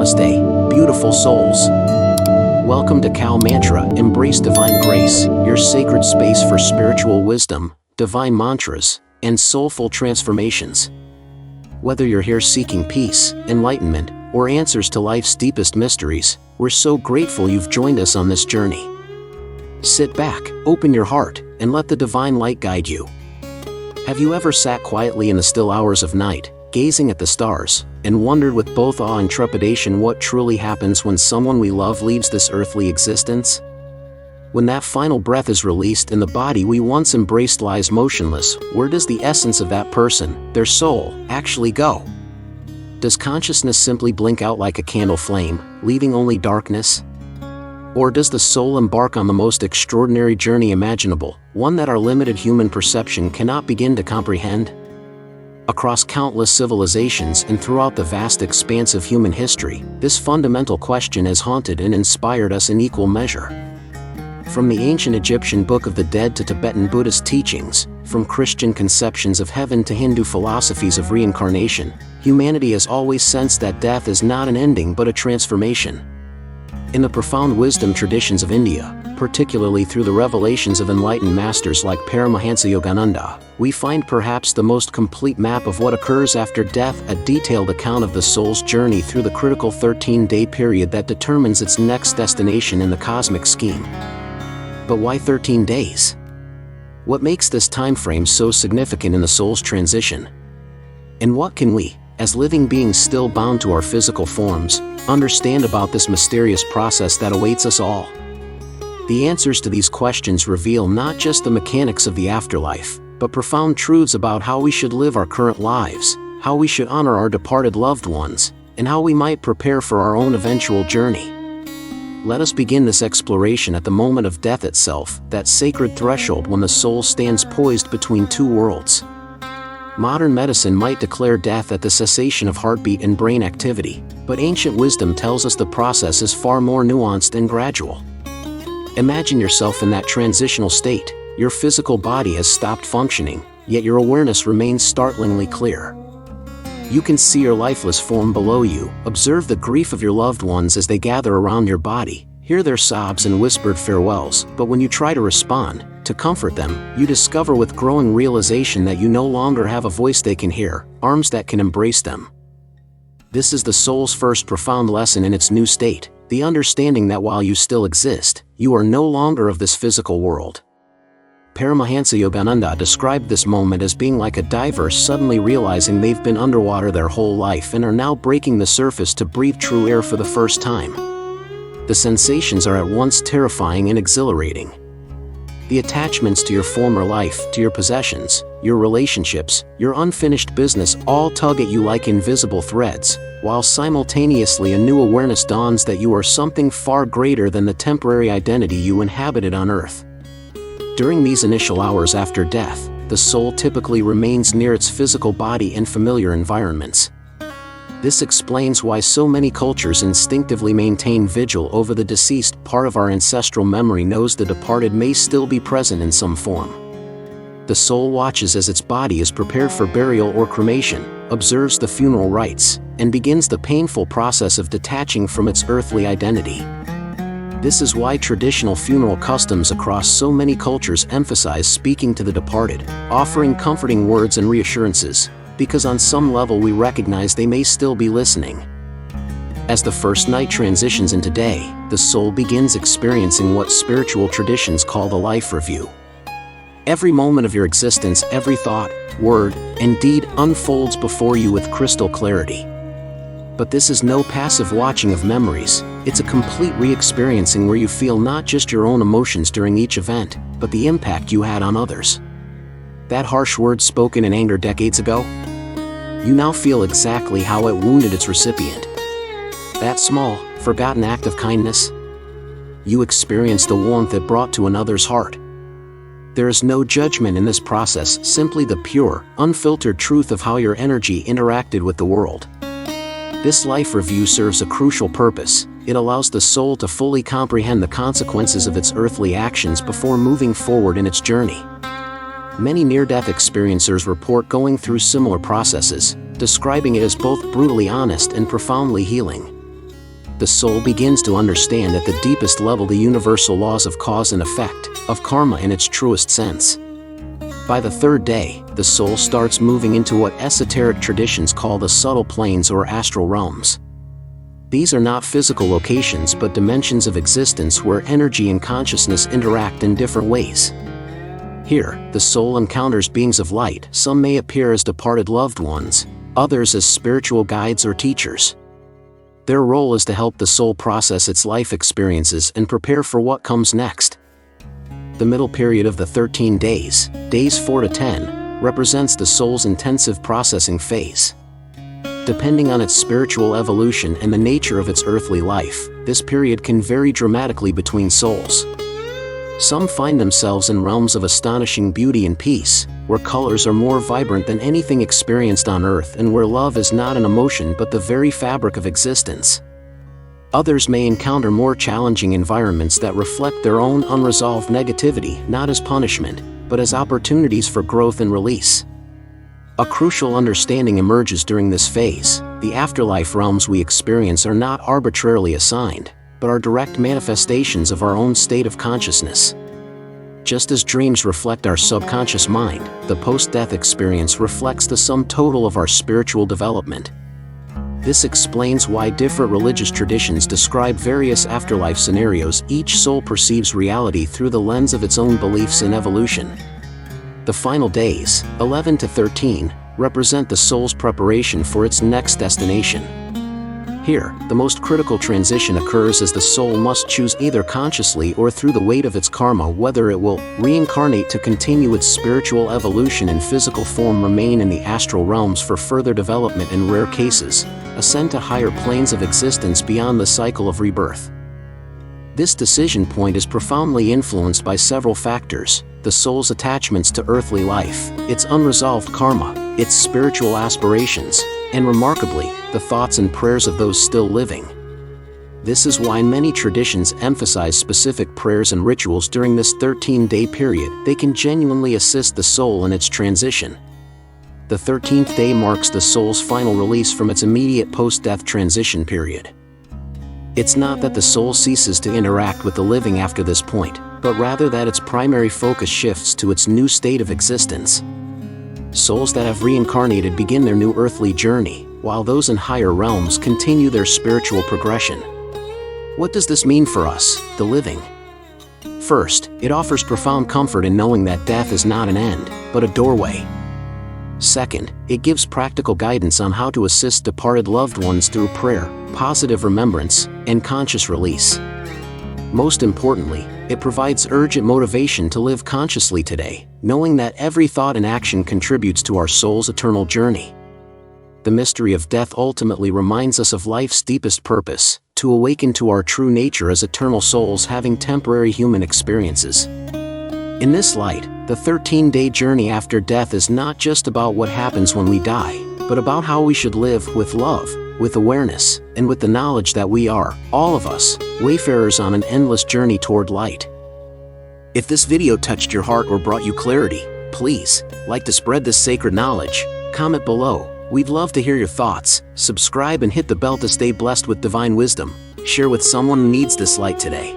Namaste, beautiful souls. Welcome to Cow Mantra, Embrace Divine Grace, your sacred space for spiritual wisdom, divine mantras, and soulful transformations. Whether you're here seeking peace, enlightenment, or answers to life's deepest mysteries, we're so grateful you've joined us on this journey. Sit back, open your heart, and let the divine light guide you. Have you ever sat quietly in the still hours of night, gazing at the stars, and wondered with both awe and trepidation what truly happens when someone we love leaves this earthly existence? When that final breath is released and the body we once embraced lies motionless, where does the essence of that person, their soul, actually go? Does consciousness simply blink out like a candle flame, leaving only darkness? Or does the soul embark on the most extraordinary journey imaginable, one that our limited human perception cannot begin to comprehend? Across countless civilizations and throughout the vast expanse of human history, this fundamental question has haunted and inspired us in equal measure. From the ancient Egyptian Book of the Dead to Tibetan Buddhist teachings, from Christian conceptions of heaven to Hindu philosophies of reincarnation, humanity has always sensed that death is not an ending but a transformation. In the profound wisdom traditions of India, particularly through the revelations of enlightened masters like Paramahansa Yogananda, we find perhaps the most complete map of what occurs after death, a detailed account of the soul's journey through the critical 13-day period that determines its next destination in the cosmic scheme. But why 13 days? What makes this time frame so significant in the soul's transition? And what can we, as living beings still bound to our physical forms, understand about this mysterious process that awaits us all? The answers to these questions reveal not just the mechanics of the afterlife, but profound truths about how we should live our current lives, how we should honor our departed loved ones, and how we might prepare for our own eventual journey. Let us begin this exploration at the moment of death itself, that sacred threshold when the soul stands poised between two worlds. Modern medicine might declare death at the cessation of heartbeat and brain activity, but ancient wisdom tells us the process is far more nuanced and gradual. Imagine yourself in that transitional state. Your physical body has stopped functioning, yet your awareness remains startlingly clear. You can see your lifeless form below you, observe the grief of your loved ones as they gather around your body, hear their sobs and whispered farewells, but when you try to respond, to comfort them, you discover with growing realization that you no longer have a voice they can hear, arms that can embrace them. This is the soul's first profound lesson in its new state, the understanding that while you still exist, you are no longer of this physical world. Paramahansa Yogananda described this moment as being like a diver suddenly realizing they've been underwater their whole life and are now breaking the surface to breathe true air for the first time. The sensations are at once terrifying and exhilarating. The attachments to your former life, to your possessions, your relationships, your unfinished business all tug at you like invisible threads, while simultaneously a new awareness dawns that you are something far greater than the temporary identity you inhabited on earth. During these initial hours after death, the soul typically remains near its physical body and familiar environments. This explains why so many cultures instinctively maintain vigil over the deceased. Part of our ancestral memory knows the departed may still be present in some form. The soul watches as its body is prepared for burial or cremation, observes the funeral rites, and begins the painful process of detaching from its earthly identity. This is why traditional funeral customs across so many cultures emphasize speaking to the departed, offering comforting words and reassurances, because on some level we recognize they may still be listening. As the first night transitions into day, the soul begins experiencing what spiritual traditions call the life review. Every moment of your existence, every thought, word, and deed unfolds before you with crystal clarity. But this is no passive watching of memories, it's a complete re-experiencing where you feel not just your own emotions during each event, but the impact you had on others. That harsh word spoken in anger decades ago? You now feel exactly how it wounded its recipient. That small, forgotten act of kindness? You experience the warmth it brought to another's heart. There is no judgment in this process, simply the pure, unfiltered truth of how your energy interacted with the world. This life review serves a crucial purpose. It allows the soul to fully comprehend the consequences of its earthly actions before moving forward in its journey. Many near-death experiencers report going through similar processes, describing it as both brutally honest and profoundly healing. the soul begins to understand at the deepest level the universal laws of cause and effect, of karma in its truest sense. By the third day, the soul starts moving into what esoteric traditions call the subtle planes or astral realms. These are not physical locations but dimensions of existence where energy and consciousness interact in different ways. Here, the soul encounters beings of light. Some may appear as departed loved ones, others as spiritual guides or teachers. Their role is to help the soul process its life experiences and prepare for what comes next. The middle period of the 13 days, days 4 to 10, represents the soul's intensive processing phase. Depending on its spiritual evolution and the nature of its earthly life, this period can vary dramatically between souls. Some find themselves in realms of astonishing beauty and peace, where colors are more vibrant than anything experienced on earth and where love is not an emotion but the very fabric of existence. Others may encounter more challenging environments that reflect their own unresolved negativity, not as punishment, but as opportunities for growth and release. A crucial understanding emerges during this phase. The afterlife realms we experience are not arbitrarily assigned, but are direct manifestations of our own state of consciousness. Just as dreams reflect our subconscious mind, the post-death experience reflects the sum total of our spiritual development. This explains why different religious traditions describe various afterlife scenarios. Each soul perceives reality through the lens of its own beliefs and evolution. The final days, 11 to 13, represent the soul's preparation for its next destination. Here, the most critical transition occurs as the soul must choose either consciously or through the weight of its karma whether it will reincarnate to continue its spiritual evolution in physical form, remain in the astral realms for further development in rare cases, ascend to higher planes of existence beyond the cycle of rebirth. This decision point is profoundly influenced by several factors: the soul's attachments to earthly life, its unresolved karma, its spiritual aspirations, and remarkably, the thoughts and prayers of those still living. This is why many traditions emphasize specific prayers and rituals during this 13-day period. They can genuinely assist the soul in its transition. The 13th day marks the soul's final release from its immediate post-death transition period. It's not that the soul ceases to interact with the living after this point, but rather that its primary focus shifts to its new state of existence. Souls that have reincarnated begin their new earthly journey, while those in higher realms continue their spiritual progression. What does this mean for us, the living? First, it offers profound comfort in knowing that death is not an end, but a doorway. Second, it gives practical guidance on how to assist departed loved ones through prayer, positive remembrance, and conscious release. Most importantly, it provides urgent motivation to live consciously today, knowing that every thought and action contributes to our soul's eternal journey. The mystery of death ultimately reminds us of life's deepest purpose: to awaken to our true nature as eternal souls having temporary human experiences. In this light, the 13-day journey after death is not just about what happens when we die, but about how we should live with love, with awareness, and with the knowledge that we are, all of us, wayfarers on an endless journey toward light. If this video touched your heart or brought you clarity, please like to spread this sacred knowledge, comment below. We'd love to hear your thoughts. Subscribe and hit the bell to stay blessed with divine wisdom. Share with someone who needs this light today.